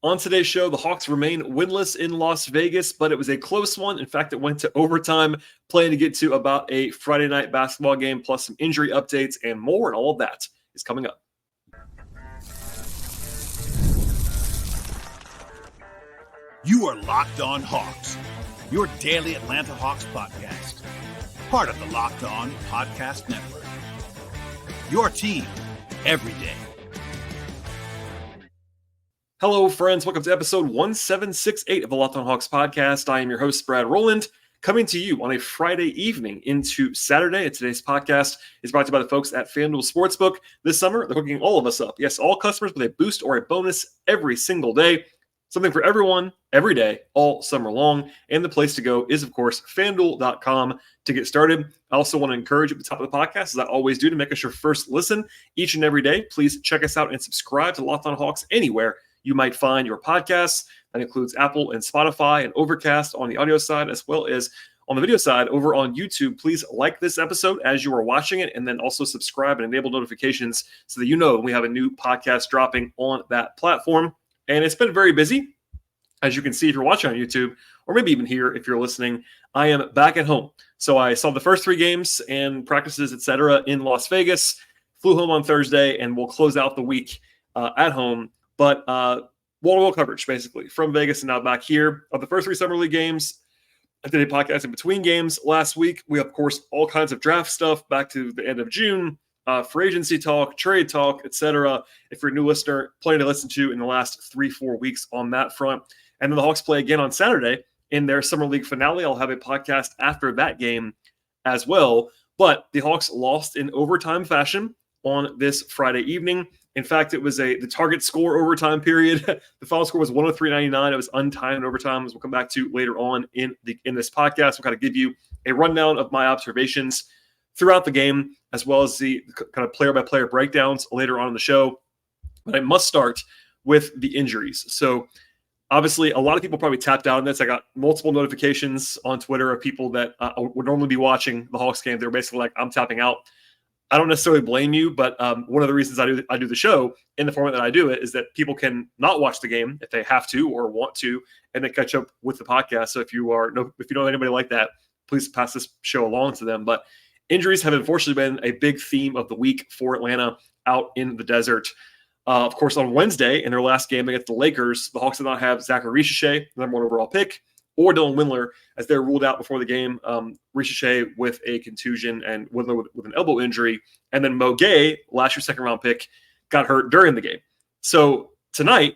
On today's show, the Hawks remain winless in Las Vegas, but it was a close one. In fact, it went to overtime, planning to get to about a Friday night basketball game, plus some injury updates and more, and all of that is coming up. You are Locked On Hawks, your daily Atlanta Hawks podcast, part of the Locked On Podcast Network. Your team every day. Hello, friends. Welcome to episode 1768 of the Locked On Hawks podcast. I am your host, Brad Rowland, coming to you on a Friday evening into Saturday. And today's podcast is brought to you by the folks at FanDuel Sportsbook. This summer, they're hooking all of us up. Yes, all customers with a boost or a bonus every single day. Something for everyone, every day, all summer long. And the place to go is, of course, FanDuel.com to get started. I also want to encourage you at the top of the podcast, as I always do, to make us your first listen each and every day. Please check us out and subscribe to Locked On Hawks anywhere you might find your podcasts. That includes Apple and Spotify and Overcast on the audio side, as well as on the video side over on YouTube. Please like this episode as you are watching it, and then also subscribe and enable notifications so that you know when we have a new podcast dropping on that platform. And it's been very busy, as you can see if you're watching on YouTube, or maybe even here if you're listening. I am back at home. So I saw the first three games and practices, etc., in Las Vegas, flew home on Thursday, and we'll close out the week at home. But wall-to-wall coverage, basically, from Vegas and now back here. Of the first three Summer League games, I did a podcast in between games last week. We have, of course, all kinds of draft stuff back to the end of June, free agency talk, trade talk, etc. If you're a new listener, plenty to listen to in the last 3-4 weeks on that front. And then the Hawks play again on Saturday in their Summer League finale. I'll have a podcast after that game as well. But the Hawks lost in overtime fashion on this Friday evening. In fact, it was the target score overtime period. The final score was 103-99. It was untimed overtime, as we'll come back to later on in this podcast. We'll kind of give you a rundown of my observations throughout the game, as well as the kind of player-by-player breakdowns later on in the show. But I must start with the injuries. So obviously, a lot of people probably tapped out on this. I got multiple notifications on Twitter of people that would normally be watching the Hawks game. They were basically like, I'm tapping out. I don't necessarily blame you, but one of the reasons I do the show in the format that I do it is that people can not watch the game if they have to or want to, and then catch up with the podcast. So if you know anybody like that, please pass this show along to them. But injuries have unfortunately been a big theme of the week for Atlanta out in the desert. Of course, on Wednesday in their last game against the Lakers, the Hawks did not have Zaccharie Risacher, the number one overall pick, or Dylan Windler, as they're ruled out before the game. Risacher with a contusion and Windler with an elbow injury. And then Mo Gay, last year's second-round pick, got hurt during the game. So tonight,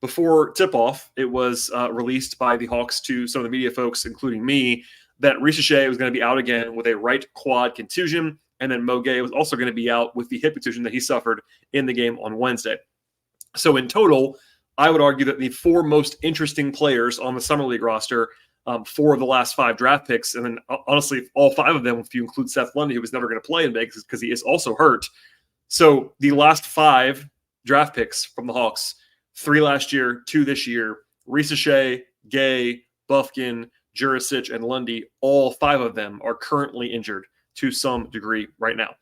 before tip-off, it was released by the Hawks to some of the media folks, including me, that Risacher was going to be out again with a right quad contusion. And then Mo Gay was also going to be out with the hip contusion that he suffered in the game on Wednesday. So in total, I would argue that the four most interesting players on the Summer League roster, four of the last five draft picks, and then honestly, all five of them, if you include Seth Lundy, who was never going to play in Vegas because he is also hurt. So the last five draft picks from the Hawks, 3 last year, 2 this year, Risacher, Gay, Bufkin, Jurisic, and Lundy, all 5 of them are currently injured to some degree right now.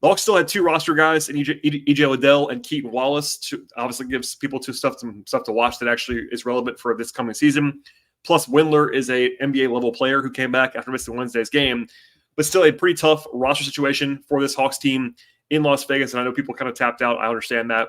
The Hawks still had 2 roster guys, and EJ Liddell and Keaton Wallace, to obviously gives people some stuff to watch that actually is relevant for this coming season. Plus, Windler is a NBA-level player who came back after missing Wednesday's game, but still a pretty tough roster situation for this Hawks team in Las Vegas, and I know people kind of tapped out. I understand that.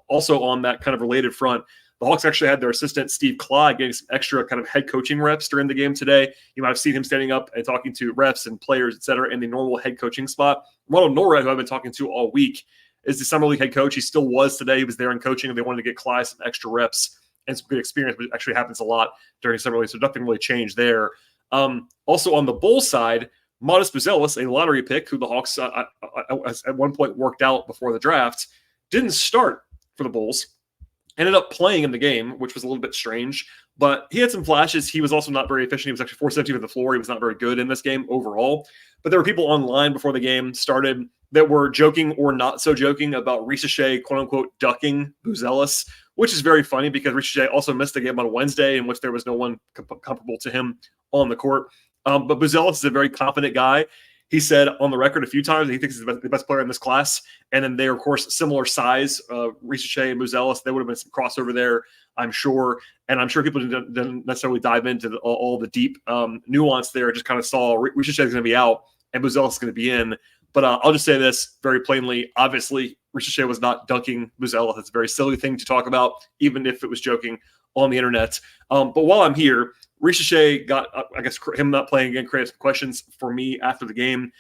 Also on that kind of related front, the Hawks actually had their assistant, Steve Clyde, getting some extra kind of head coaching reps during the game today. You might have seen him standing up and talking to refs and players, et cetera, in the normal head coaching spot. Ronald Norred, who I've been talking to all week, is the Summer League head coach. He still was today. He was there in coaching, and they wanted to get Clyde some extra reps and some good experience, which actually happens a lot during Summer League, so nothing really changed there. Also on the Bulls side, Modest Buzelis, a lottery pick, who the Hawks at one point worked out before the draft, didn't start for the Bulls. Ended up playing in the game, which was a little bit strange, but he had some flashes. He was also not very efficient. He was actually 417 on the floor. He was not very good in this game overall. But there were people online before the game started that were joking or not so joking about Risacher, quote-unquote, ducking Buzelis, which is very funny because Risacher also missed the game on Wednesday in which there was no one comparable to him on the court. But Buzelis is a very confident guy. He said on the record a few times that he thinks he's the best player in this class. And then they are, of course, similar size. Risacher and Muzelis, there would have been some crossover there, I'm sure. And I'm sure people didn't necessarily dive into all the deep nuance there. Just kind of saw Risacher is going to be out and Muzelis is going to be in. But I'll just say this very plainly. Obviously, Risacher was not dunking Muzelis. It's a very silly thing to talk about, even if it was joking on the internet. But while I'm here, Risacher got, I guess, him not playing again created some questions for me after the game.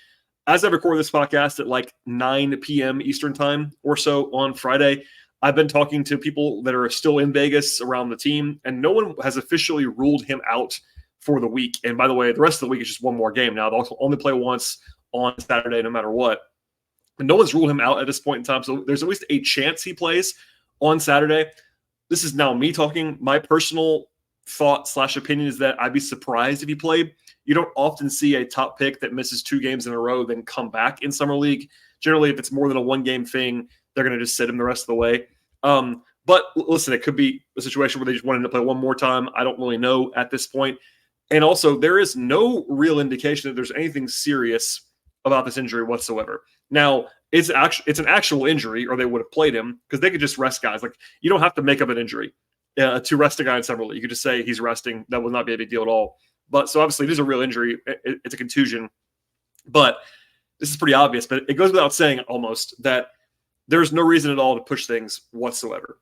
As I record this podcast at like 9 p.m. Eastern time or so on Friday, I've been talking to people that are still in Vegas around the team, and no one has officially ruled him out for the week. And by the way, the rest of the week is just one more game now. They'll only play once on Saturday no matter what. And no one's ruled him out at this point in time, so there's at least a chance he plays on Saturday. This is now me talking. My personal thought/opinion is that I'd be surprised if he played. You don't often see a top pick that misses 2 games in a row then come back in Summer League. Generally, if it's more than a one-game thing, they're going to just sit him the rest of the way. But listen, it could be a situation where they just want him to play one more time. I don't really know at this point. And also, there is no real indication that there's anything serious about this injury whatsoever. Now, it's an actual injury, or they would have played him, because they could just rest guys. Like, you don't have to make up an injury to rest a guy in Summer League. You could just say he's resting. That would not be a big deal at all. But so obviously, it is a real injury. It's a contusion. But this is pretty obvious. But it goes without saying almost that there's no reason at all to push things whatsoever.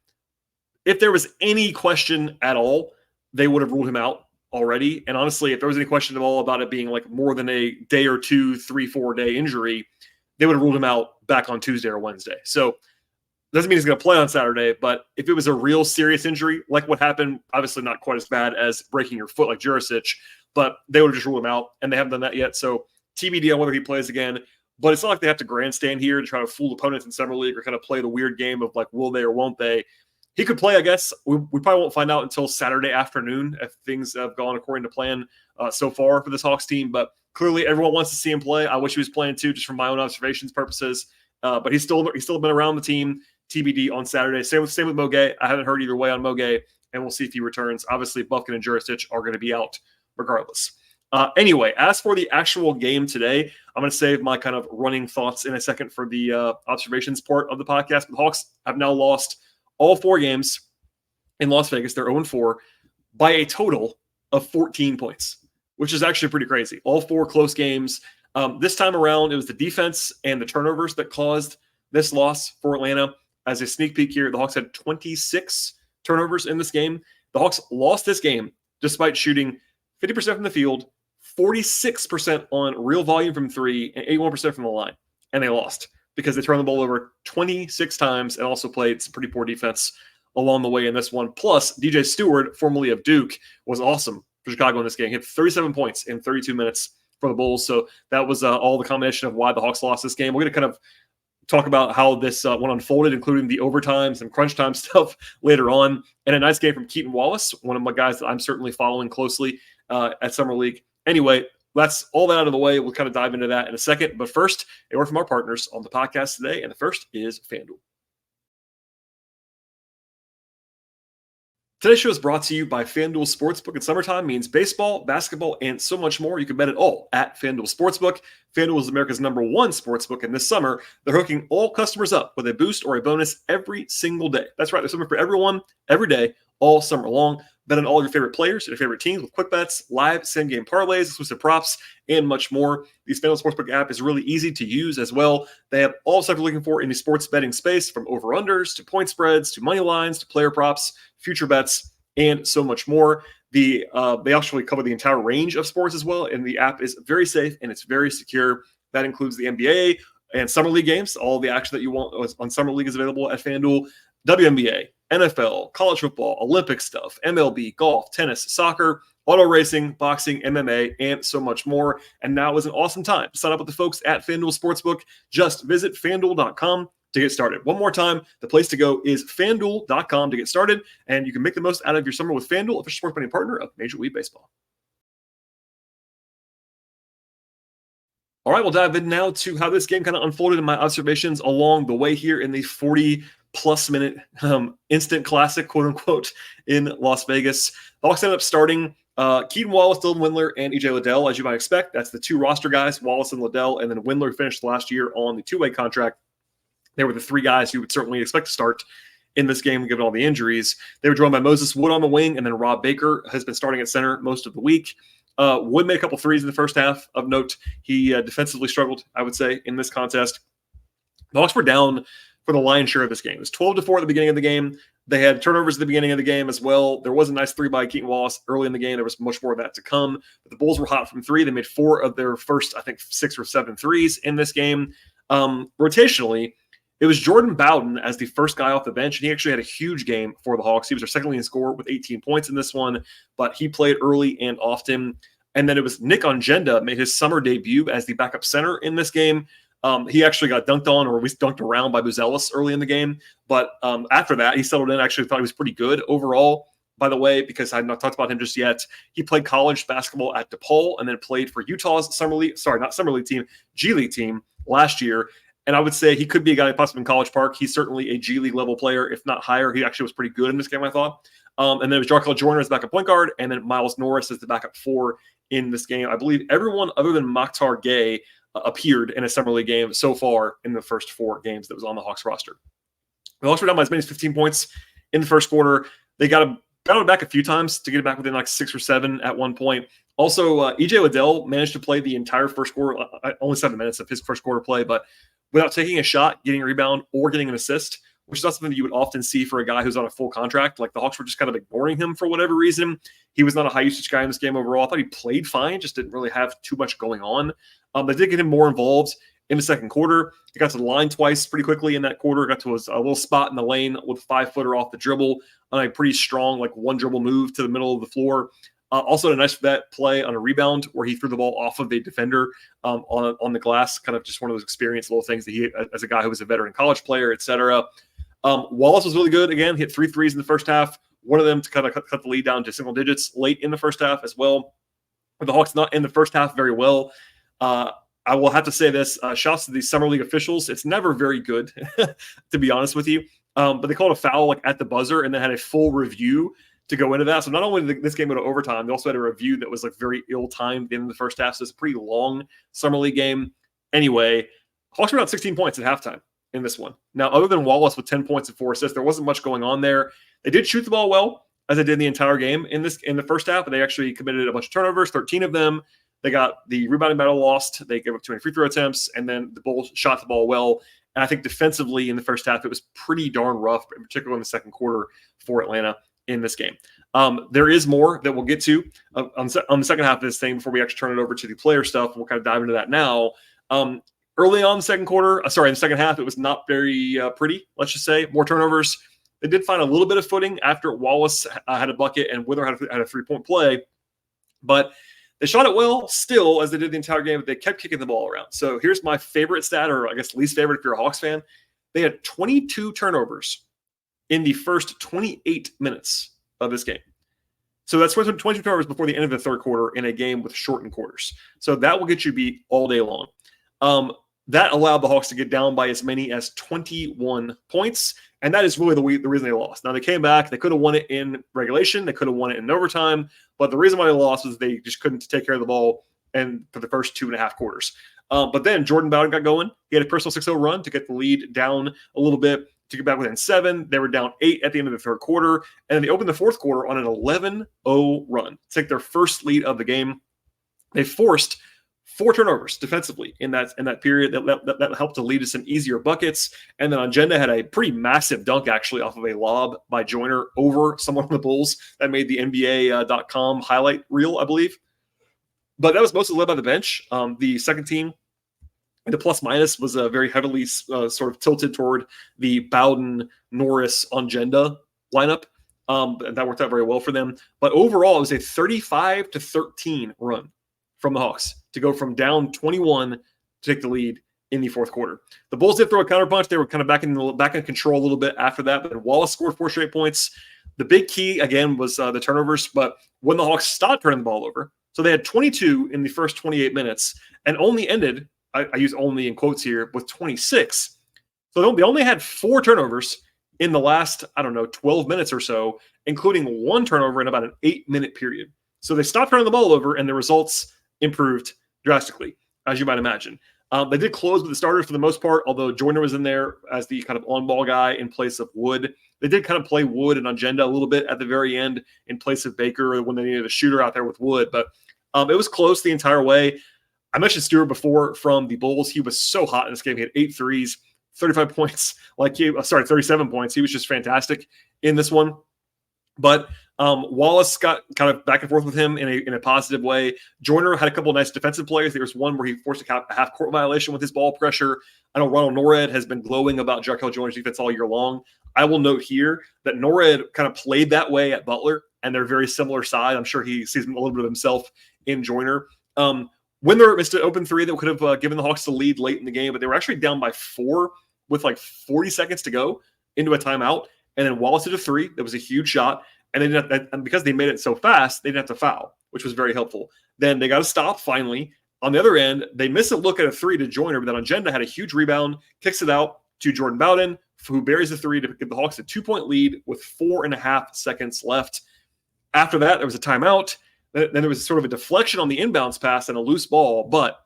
If there was any question at all, they would have ruled him out already. And honestly, if there was any question at all about it being like more than a day or 2, 3, 4 day injury, they would have ruled him out back on Tuesday or Wednesday. So doesn't mean he's going to play on Saturday, but if it was a real serious injury, like what happened, obviously not quite as bad as breaking your foot like Risacher, but they would have just ruled him out, and they haven't done that yet. So TBD on whether he plays again. But it's not like they have to grandstand here to try to fool opponents in Summer League or kind of play the weird game of like, will they or won't they? He could play, I guess. We probably won't find out until Saturday afternoon if things have gone according to plan so far for this Hawks team. But clearly everyone wants to see him play. I wish he was playing too, just from my own observations purposes. But he's still been around the team. TBD on Saturday. Same with Moguet. I haven't heard either way on Moguet, and we'll see if he returns. Obviously, Buffkin and Risacher are going to be out regardless. Anyway, as for the actual game today, I'm going to save my kind of running thoughts in a second for the observations part of the podcast. The Hawks have now lost all 4 games in Las Vegas. They're 0-4 by a total of 14 points, which is actually pretty crazy. All 4 close games. This time around, it was the defense and the turnovers that caused this loss for Atlanta. As a sneak peek here, the Hawks had 26 turnovers in this game. The Hawks lost this game despite shooting 50% from the field, 46% on real volume from 3, and 81% from the line. And they lost because they turned the ball over 26 times and also played some pretty poor defense along the way in this one. Plus, DJ Stewart, formerly of Duke, was awesome for Chicago in this game. He hit 37 points in 32 minutes for the Bulls. So that was all the combination of why the Hawks lost this game. We're going to kind of talk about how this one unfolded, including the overtimes and crunch time stuff later on. And a nice game from Keaton Wallace, one of my guys that I'm certainly following closely at Summer League. Anyway, that's all that out of the way. We'll kind of dive into that in a second. But first, a word from our partners on the podcast today. And the first is FanDuel. Today's show is brought to you by FanDuel Sportsbook. And summertime means baseball, basketball, and so much more. You can bet it all at FanDuel Sportsbook. FanDuel is America's #1 sportsbook, and this summer, they're hooking all customers up with a boost or a bonus every single day. That's right, there's something for everyone, every day, all summer long. Bet on all your favorite players and your favorite teams with quick bets, live same-game parlays, exclusive props, and much more. The FanDuel Sportsbook app is really easy to use as well. They have all the stuff you're looking for in the sports betting space, from over-unders to point spreads to money lines to player props, future bets, and so much more. They actually cover the entire range of sports as well, and the app is very safe and it's very secure. That includes the NBA and Summer League games. All the action that you want on Summer League is available at FanDuel. WNBA, NFL, college football, Olympic stuff, MLB, golf, tennis, soccer, auto racing, boxing, MMA, and so much more. And now is an awesome time to sign up with the folks at FanDuel Sportsbook. Just visit FanDuel.com to get started. One more time, the place to go is FanDuel.com to get started, and you can make the most out of your summer with FanDuel, official sports betting partner of Major League Baseball. All right, we'll dive in now to how this game kind of unfolded and my observations along the way here in the 40-plus minute instant classic, quote-unquote, in Las Vegas. The Hawks ended up starting Keaton Wallace, Dylan Windler, and EJ Liddell, as you might expect. That's the 2 roster guys, Wallace and Liddell, and then Windler finished last year on the 2-way contract. They were the 3 guys you would certainly expect to start in this game, given all the injuries. They were joined by Moses Wood on the wing, and then Rob Baker has been starting at center most of the week. Wood made a couple threes in the first half. Of note, he defensively struggled, I would say, in this contest. The Hawks were down for the lion's share of this game. It was 12-4 at the beginning of the game. They had turnovers at the beginning of the game as well. There was a nice 3 by Keaton Wallace early in the game. There was much more of that to come. But the Bulls were hot from 3. They made 4 of their first, I think, 6 or 7 threes in this game. Rotationally, it was Jordan Bowden as the first guy off the bench, and he actually had a huge game for the Hawks. He was their second leading scorer with 18 points in this one, but he played early and often. And then it was Nick Ongenda made his summer debut as the backup center in this game. He actually got dunked on, or at least dunked around by Buzelis early in the game. But after that, he settled in. Actually thought he was pretty good overall, by the way, because I had not talked about him just yet. He played college basketball at DePaul and then played for Utah's G League team last year. And I would say he could be a guy possibly in College Park. He's certainly a G League level player, if not higher. He actually was pretty good in this game, I thought. And then it was Jarkel Joyner as the backup point guard, and then Miles Norris as the backup 4 in this game. I believe everyone other than Mokhtar Gay appeared in a Summer League game so far in the first 4 games that was on the Hawks roster. The Hawks were down by as many as 15 points in the first quarter. They got it back a few times to get it back within like 6 or 7 at one point. Also, EJ Liddell managed to play the entire first quarter, only 7 minutes of his first quarter play, but without taking a shot, getting a rebound, or getting an assist, which is not something that you would often see for a guy who's on a full contract. Like the Hawks were just kind of ignoring him for whatever reason. He was not a high usage guy in this game overall. I thought he played fine, just didn't really have too much going on. They did get him more involved in the second quarter. He got to the line twice pretty quickly in that quarter, got to a little spot in the lane with a 5-footer off the dribble on a pretty strong, like one dribble move to the middle of the floor. Also a nice vet play on a rebound where he threw the ball off of a defender on the glass, kind of just one of those experienced little things that he, as a guy who was a veteran college player, et cetera. Wallace was really good. Again, hit 3 threes in the first half. One of them to kind of cut the lead down to single digits late in the first half as well. But the Hawks not in the first half very well. I will have to say this, shouts to the Summer League officials. It's never very good, to be honest with you. But they called a foul like at the buzzer and then had a full review to go into that. So not only did this game go to overtime, they also had a review that was like very ill-timed in the first half. So it's a pretty long Summer League game. Anyway, Hawks were down 16 points at halftime in this one. Now, other than Wallace with 10 points and 4 assists, there wasn't much going on there. They did shoot the ball well, as they did the entire game in the first half, but they actually committed a bunch of turnovers, 13 of them. They got the rebounding battle lost. They gave up too many free throw attempts, and then the Bulls shot the ball well. And I think defensively in the first half, it was pretty darn rough, in particular in the second quarter for Atlanta in this game. There is more that we'll get to on the second half of this thing before we actually turn it over to the player stuff. We'll kind of dive into that now. Early on in the second half, it was not very pretty, let's just say. More turnovers. They did find a little bit of footing after Wallace had a bucket and Wither had a 3-point play. But they shot it well still, as they did the entire game, but they kept kicking the ball around. So here's my favorite stat, or I guess least favorite if you're a Hawks fan. They had 22 turnovers in the first 28 minutes of this game. So that's 22 turnovers before the end of the third quarter in a game with shortened quarters. So that will get you beat all day long. That allowed the Hawks to get down by as many as 21 points, and that is really the reason they lost. Now, they came back. They could have won it in regulation. They could have won it in overtime, but the reason why they lost was they just couldn't take care of the ball and for the first 2.5 quarters. But then Jordan Bowden got going. He had a personal 6-0 run to get the lead down a little bit, to get back within 7. They were down 8 at the end of the third quarter, and then they opened the fourth quarter on an 11-0 run to take their first lead of the game. They forced 4 turnovers defensively in that period that helped to lead to some easier buckets. And then Ongenda had a pretty massive dunk actually off of a lob by Joyner over someone on the Bulls that made the NBA.com highlight reel, I believe. But that was mostly led by the bench. The second team, the plus minus was very heavily sort of tilted toward the Bowden, Norris, Ongenda lineup. And that worked out very well for them. But overall, it was a 35-13 run from the Hawks to go from down 21 to take the lead in the fourth quarter. The Bulls did throw a counterpunch. They were kind of back in control a little bit after that, but Wallace scored 4 straight points. The big key, again, was the turnovers, but when the Hawks stopped turning the ball over, so they had 22 in the first 28 minutes and only ended, I use only in quotes here, with 26. So they only had 4 turnovers in the last, 12 minutes or so, including 1 turnover in about an 8-minute period. So they stopped turning the ball over, and the results improved drastically, as you might imagine. They did close with the starters for the most part, although Joyner was in there as the kind of on-ball guy in place of Wood. They did kind of play Wood and Agenda a little bit at the very end in place of Baker when they needed a shooter out there with Wood. But it was close the entire way. I mentioned Stewart before from the Bulls. He was so hot in this game. He had 8 threes, 35 points. 37 points. He was just fantastic in this one. But Wallace got kind of back and forth with him in a positive way. Joyner had a couple of nice defensive plays. There was one where he forced a half-court violation with his ball pressure. I know Ronald Norred has been glowing about Jarkel Joyner's defense all year long. I will note here that Norred kind of played that way at Butler, and they're very similar side. I'm sure he sees a little bit of himself in Joyner. Windler missed an open three that could have given the Hawks the lead late in the game, but they were actually down by 4 with like 40 seconds to go into a timeout. And then Wallace hit a three. That was a huge shot. And and because they made it so fast, they didn't have to foul, which was very helpful. Then they got to stop finally. On the other end, they miss a look at a three to Joyner, but then Agenda had a huge rebound, kicks it out to Jordan Bowden, who buries the three to give the Hawks a 2-point lead with 4.5 seconds left. After that, there was a timeout. Then there was sort of a deflection on the inbounds pass and a loose ball, but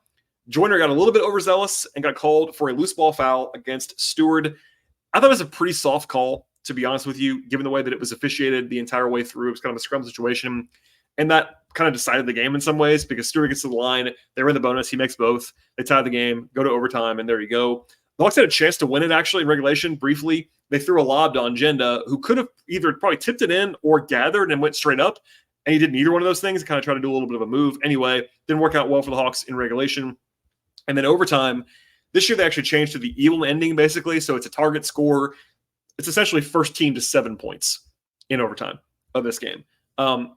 Joyner got a little bit overzealous and got called for a loose ball foul against Stewart. I thought it was a pretty soft call, to be honest with you, given the way that it was officiated the entire way through. It was kind of a scrum situation. And that kind of decided the game in some ways because Stewart gets to the line. They were in the bonus. He makes both. They tie the game, go to overtime, and there you go. The Hawks had a chance to win it, actually, in regulation briefly. They threw a lob to Agenda, who could have either probably tipped it in or gathered and went straight up. And he did neither one of those things. He kind of tried to do a little bit of a move. Anyway, didn't work out well for the Hawks in regulation. And then overtime, this year they actually changed to the even ending, basically. So it's a target score. It's essentially first team to 7 points in overtime of this game.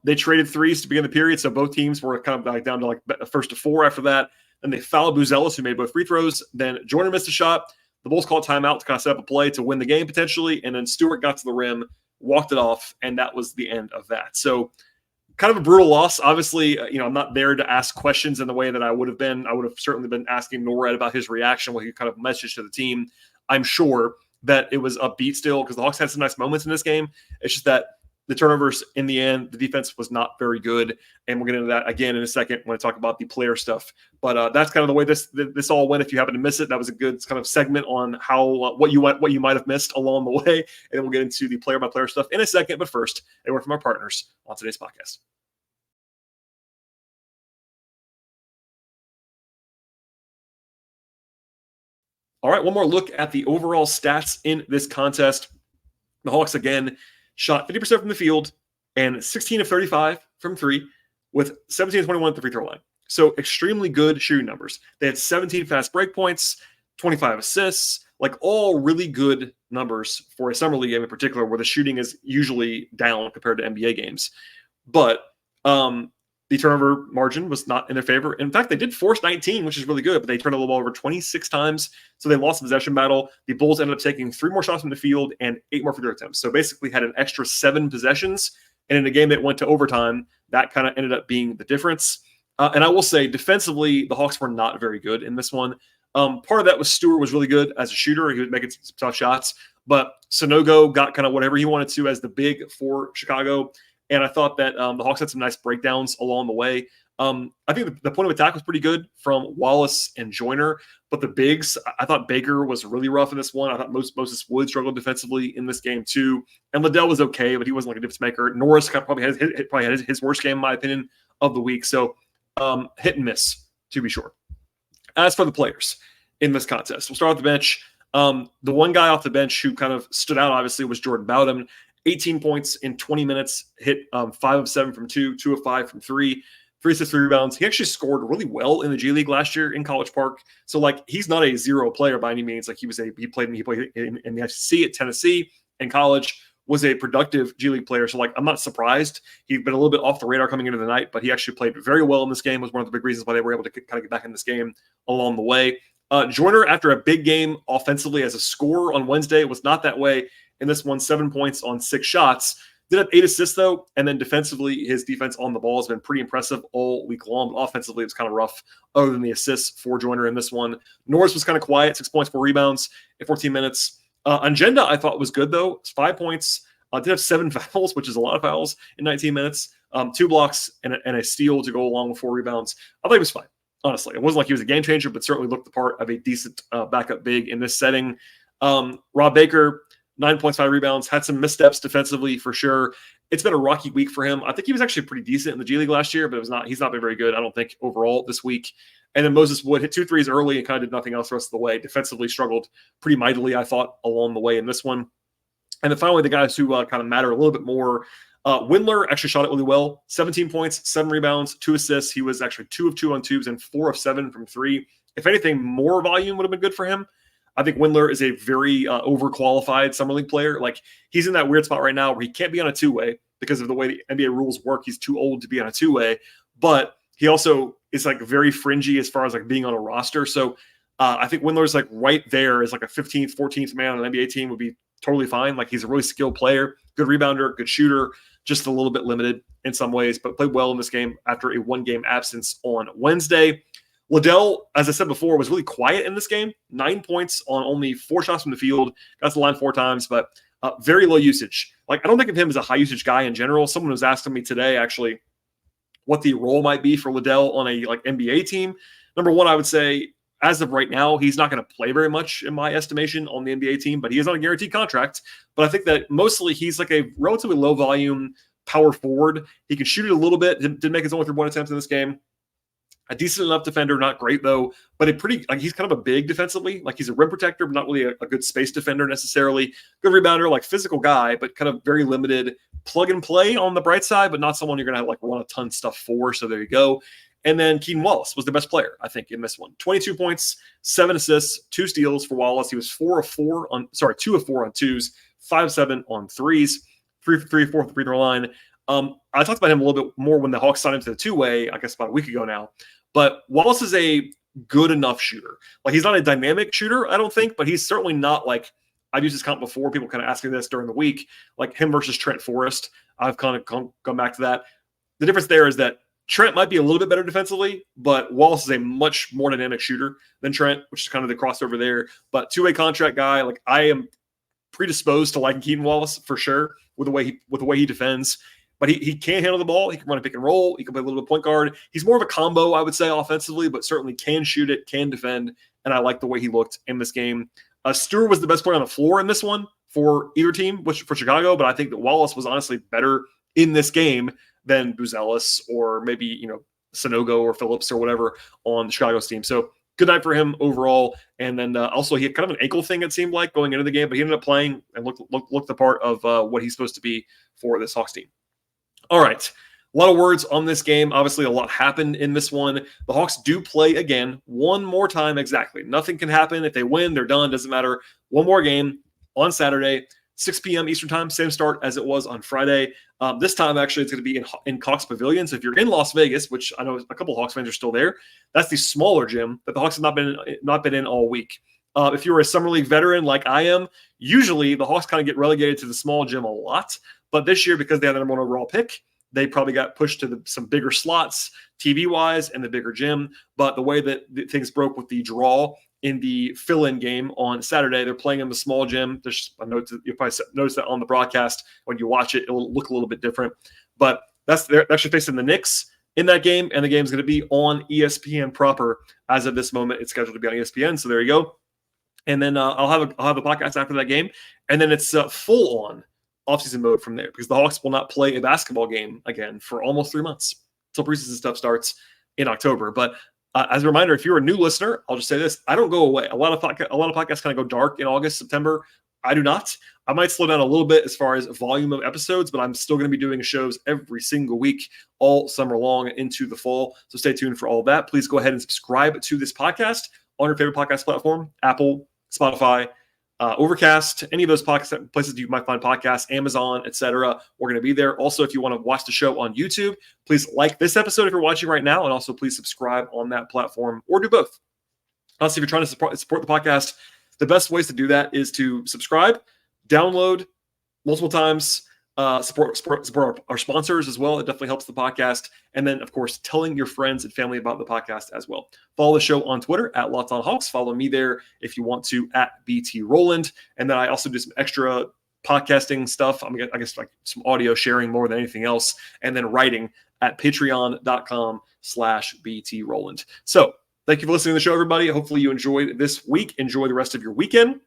They traded threes to begin the period, so both teams were kind of like down to like first to 4 after that. Then they fouled Buzelis, who made both free throws. Then Joyner missed a shot. The Bulls called timeout to kind of set up a play to win the game potentially. And then Stewart got to the rim, walked it off, and that was the end of that. So kind of a brutal loss. Obviously, I'm not there to ask questions in the way that I would have been. I would have certainly been asking Norred about his reaction, what he kind of messaged to the team. I'm sure that it was upbeat still because the Hawks had some nice moments in this game. It's just that the turnovers in the end, the defense was not very good. And we'll get into that again in a second when I talk about the player stuff. But that's kind of the way this all went. If you happen to miss it, that was a good kind of segment on how what you might have missed along the way. And then we'll get into the player by player stuff in a second. But first, a word from our partners on today's podcast. All right, one more look at the overall stats in this contest. The Hawks, again, shot 50% from the field and 16 of 35 from three with 17 of 21 at the free throw line. So extremely good shooting numbers. They had 17 fast break points, 25 assists, like all really good numbers for a summer league game in particular where the shooting is usually down compared to NBA games. But the turnover margin was not in their favor. In fact, they did force 19, which is really good, but they turned the ball over 26 times. So they lost the possession battle. The Bulls ended up taking 3 more shots from the field and 8 more free throw attempts. So basically had an extra 7 possessions. And in a game that went to overtime, that kind of ended up being the difference. And I will say defensively, the Hawks were not very good in this one. Part of that was Stewart was really good as a shooter. He was making some tough shots. But Sonogo got kind of whatever he wanted to as the big for Chicago. And I thought that the Hawks had some nice breakdowns along the way. I think the point of attack was pretty good from Wallace and Joyner. But the bigs, I thought Baker was really rough in this one. I thought Moses Wood struggled defensively in this game too. And Liddell was okay, but he wasn't like a difference maker. Norris probably had his worst game, in my opinion, of the week. So hit and miss, to be sure. As for the players in this contest, we'll start with the bench. The one guy off the bench who kind of stood out, obviously, was Jordan Bowden. 18 points in 20 minutes, hit 5 of 7 from 2, 2 of 5 from 3, 3 assists, 3 rebounds. He actually scored really well in the G League last year in College Park. So, like, he's not a zero player by any means. Like, he played in the SEC at Tennessee in college, was a productive G League player. So, like, I'm not surprised. He'd been a little bit off the radar coming into the night, but he actually played very well in this game. Was one of the big reasons why they were able to kind of get back in this game along the way. Joyner, after a big game offensively as a scorer on Wednesday, was not that way. In this one, 7 points on 6 shots. Did have 8 assists, though. And then defensively, his defense on the ball has been pretty impressive all week long. But offensively, it was kind of rough other than the assists for Joyner in this one. Norris was kind of quiet, 6 points, 4 rebounds in 14 minutes. Agenda, I thought, was good, though. 5 points. Did have 7 fouls, which is a lot of fouls in 19 minutes. 2 blocks and a steal to go along with 4 rebounds. I think it was fine, honestly. It wasn't like he was a game changer, but certainly looked the part of a decent backup big in this setting. Rob Baker, 9 points, 5 rebounds, had some missteps defensively for sure. It's been a rocky week for him. I think he was actually pretty decent in the G League last year, but he's not been very good, I don't think, overall this week. And then Moses Wood hit 2 threes early and kind of did nothing else the rest of the way. Defensively struggled pretty mightily, I thought, along the way in this one. And then finally, the guys who kind of matter a little bit more. Windler actually shot it really well. 17 points, 7 rebounds, 2 assists. He was actually 2 of 2 on twos and 4 of 7 from 3. If anything, more volume would have been good for him. I think Windler is a very overqualified summer league player. Like, he's in that weird spot right now where he can't be on a two-way because of the way the NBA rules work. He's too old to be on a two-way, but he also is like very fringy as far as like being on a roster. So I think Windler's like right there as like a 15th, 14th man on an NBA team would be totally fine. Like, he's a really skilled player, good rebounder, good shooter, just a little bit limited in some ways, but played well in this game after a 1-game absence on Wednesday. Liddell, as I said before, was really quiet in this game. 9 points on only 4 shots from the field. Got to the line 4 times, but very low usage. Like, I don't think of him as a high usage guy in general. Someone was asking me today, actually, what the role might be for Liddell on a like NBA team. Number one, I would say, as of right now, he's not going to play very much in my estimation on the NBA team, but he is on a guaranteed contract. But I think that mostly he's like a relatively low volume power forward. He can shoot it a little bit. Did make his only 3-point attempts in this game. A decent enough defender, not great though, but he's kind of a big defensively. Like, he's a rim protector, but not really a good space defender necessarily. Good rebounder, like physical guy, but kind of very limited plug and play on the bright side, but not someone you're going to like run a ton of stuff for. So there you go. And then Keaton Wallace was the best player, I think, in this one. 22 points, 7 assists, 2 steals for Wallace. He was 2 of 4 on twos, 5-7 on threes, 3 for 3, 4 for the free throw line. I talked about him a little bit more when the Hawks signed him to the two-way, I guess about a week ago now. But Wallace is a good enough shooter. Like, he's not a dynamic shooter, I don't think, but he's certainly not like, I've used this comp before. People kind of asking this during the week, like him versus Trent Forrest. I've kind of gone back to that. The difference there is that Trent might be a little bit better defensively, but Wallace is a much more dynamic shooter than Trent, which is kind of the crossover there. But two-way contract guy, like, I am predisposed to liking Keaton Wallace for sure with the way he defends. But he can handle the ball. He can run a pick and roll. He can play a little bit point guard. He's more of a combo, I would say, offensively, but certainly can shoot it, can defend, and I like the way he looked in this game. Stewart was the best player on the floor in this one for either team, which for Chicago, but I think that Wallace was honestly better in this game than Buzelis or maybe, Sanogo or Phillips or whatever on the Chicago's team. So good night for him overall. And then also he had kind of an ankle thing, it seemed like, going into the game, but he ended up playing and looked the part of what he's supposed to be for this Hawks team. All right. A lot of words on this game. Obviously, a lot happened in this one. The Hawks do play again one more time exactly. Nothing can happen. If they win, they're done. Doesn't matter. One more game on Saturday, 6 p.m. Eastern time. Same start as it was on Friday. This time, actually, it's going to be in Cox Pavilion. So if you're in Las Vegas, which I know a couple of Hawks fans are still there, that's the smaller gym that the Hawks have not been in all week. If you're a Summer League veteran like I am, usually the Hawks kind of get relegated to the small gym a lot. But this year, because they had the number 1 overall pick, they probably got pushed to some bigger slots, TV-wise, and the bigger gym. But the way that things broke with the draw in the fill-in game on Saturday, they're playing in the small gym. There's a note you'll probably notice that on the broadcast. When you watch it, it'll look a little bit different. But they're actually facing the Knicks in that game, and the game's going to be on ESPN proper. As of this moment, it's scheduled to be on ESPN. So there you go. And then I'll have a podcast after that game, and then it's full-on offseason mode from there, because the Hawks will not play a basketball game again for almost 3 months until preseason stuff starts in October. But as a reminder, if you're a new listener, I'll just say this: I don't go away. A lot of podcasts kind of go dark in August, September. I do not. I might slow down a little bit as far as volume of episodes, but I'm still going to be doing shows every single week all summer long into the fall. So stay tuned for all of that. Please go ahead and subscribe to this podcast on your favorite podcast platform: Apple, Spotify, Overcast, any of those places you might find podcasts, Amazon, etc. We're going to be there. Also, if you want to watch the show on YouTube, please like this episode if you're watching right now, and also please subscribe on that platform, or do both. Also, if you're trying to support the podcast, the best ways to do that is to subscribe, download multiple times, support our sponsors as well. It definitely helps the podcast. And then, of course, telling your friends and family about the podcast as well. Follow the show on Twitter at LockedOnHawks. Follow me there if you want to at BT Rowland. And then I also do some extra podcasting stuff. I guess like some audio sharing more than anything else, and then writing at patreon.com/BT Rowland. So thank you for listening to the show, everybody. Hopefully you enjoyed this week. Enjoy the rest of your weekend.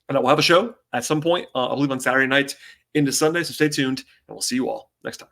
And I will have a show at some point, I believe on Saturday night into Sunday. So stay tuned, and we'll see you all next time.